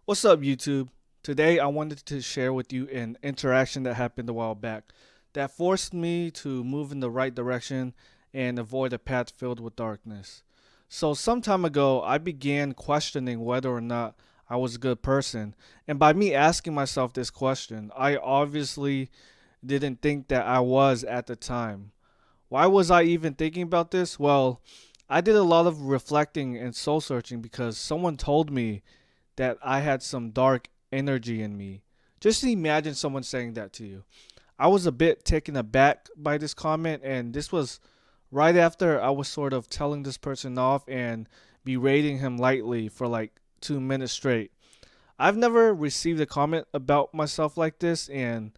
What's up, YouTube? Today, I wanted to share with you an interaction that happened a while back that forced me to move in the right direction and avoid a path filled with darkness. So, some time ago, I began questioning whether or not I was a good person. And by me asking myself this question, I obviously didn't think that I was at the time. Why was I even thinking about this? Well, I did a lot of reflecting and soul searching because someone told me that I had some dark energy in me. Just imagine someone saying that to you. I was a bit taken aback by this comment, and this was right after I was sort of telling this person off and berating him lightly for like 2 minutes straight. I've never received a comment about myself like this, and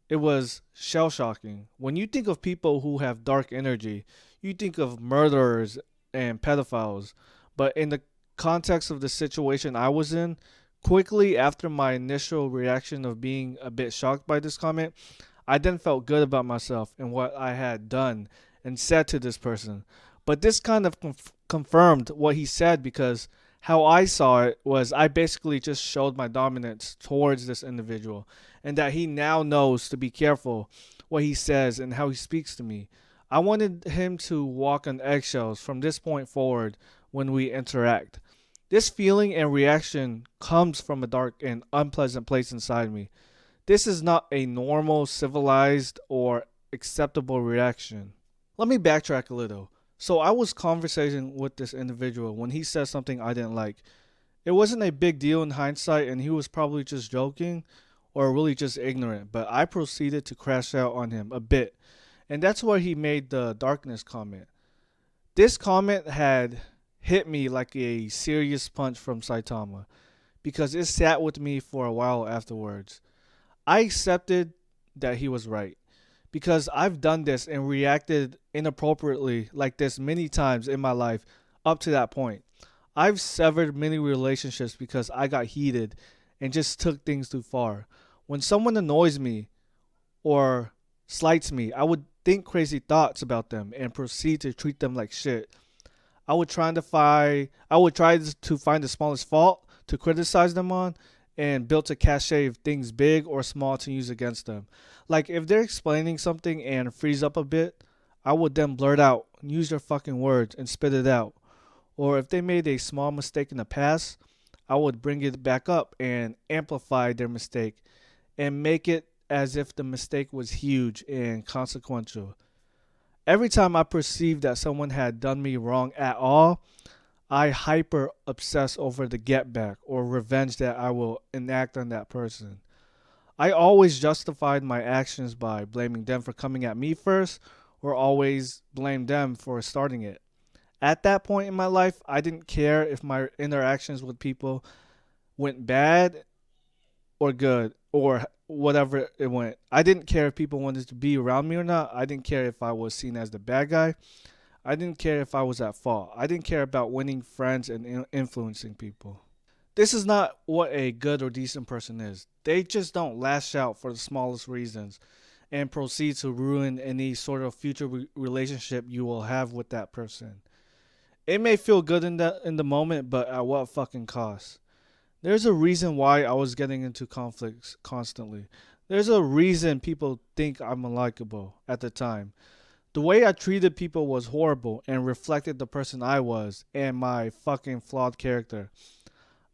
it was shell shocking. When you think of people who have dark energy, you think of murderers and pedophiles. But in the context of the situation I was in, quickly after my initial reaction of being a bit shocked by this comment, I then felt good about myself and what I had done and said to this person. But this kind of confirmed what he said because how I saw it was I basically just showed my dominance towards this individual and that he now knows to be careful what he says and how he speaks to me. I wanted him to walk on eggshells from this point forward when we interact. This feeling and reaction comes from a dark and unpleasant place inside me. This is not a normal, civilized, or acceptable reaction. Let me backtrack a little. So I was conversating with this individual when he said something I didn't like. It wasn't a big deal in hindsight, and he was probably just joking or really just ignorant, but I proceeded to crash out on him a bit. And that's where he made the darkness comment. This comment had hit me like a serious punch from Saitama because it sat with me for a while afterwards. I accepted that he was right because I've done this and reacted inappropriately like this many times in my life up to that point. I've severed many relationships because I got heated and just took things too far. When someone annoys me or slights me, I would think crazy thoughts about them and proceed to treat them like shit. I would try to find the smallest fault to criticize them on and build a cachet of things big or small to use against them. Like if they're explaining something and freeze up a bit, I would then blurt out, use their fucking words and spit it out. Or if they made a small mistake in the past, I would bring it back up and amplify their mistake and make it as if the mistake was huge and consequential. Every time I perceived that someone had done me wrong at all, I hyper obsess over the get back or revenge that I will enact on that person. I always justified my actions by blaming them for coming at me first or always blame them for starting it. At that point in my life, I didn't care if my interactions with people went bad or good or whatever it went. I didn't care if people wanted to be around me or not. I didn't care if I was seen as the bad guy. I didn't care if I was at fault. I didn't care about winning friends and influencing people. This is not what a good or decent person is. They just don't lash out for the smallest reasons and proceed to ruin any sort of future relationship you will have with that person. It may feel good in the moment, but at what fucking cost? There's a reason why I was getting into conflicts constantly. There's a reason people think I'm unlikable at the time. The way I treated people was horrible and reflected the person I was and my fucking flawed character.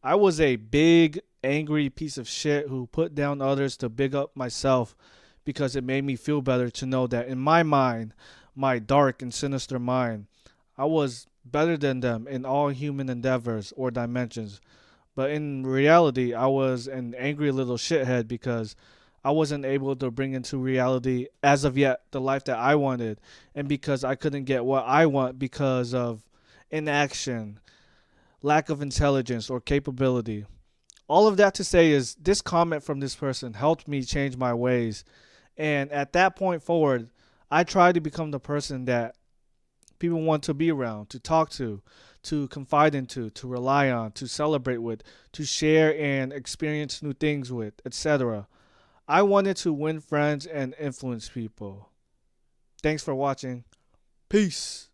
I was a big, angry piece of shit who put down others to big up myself because it made me feel better to know that in my mind, my dark and sinister mind, I was better than them in all human endeavors or dimensions. But in reality, I was an angry little shithead because I wasn't able to bring into reality as of yet the life that I wanted, and because I couldn't get what I want because of inaction, lack of intelligence, or capability. All of that to say is this comment from this person helped me change my ways. And at that point forward, I tried to become the person that people want to be around, to talk to confide into, to rely on, to celebrate with, to share and experience new things with, etc. I wanted to win friends and influence people. Thanks for watching. Peace.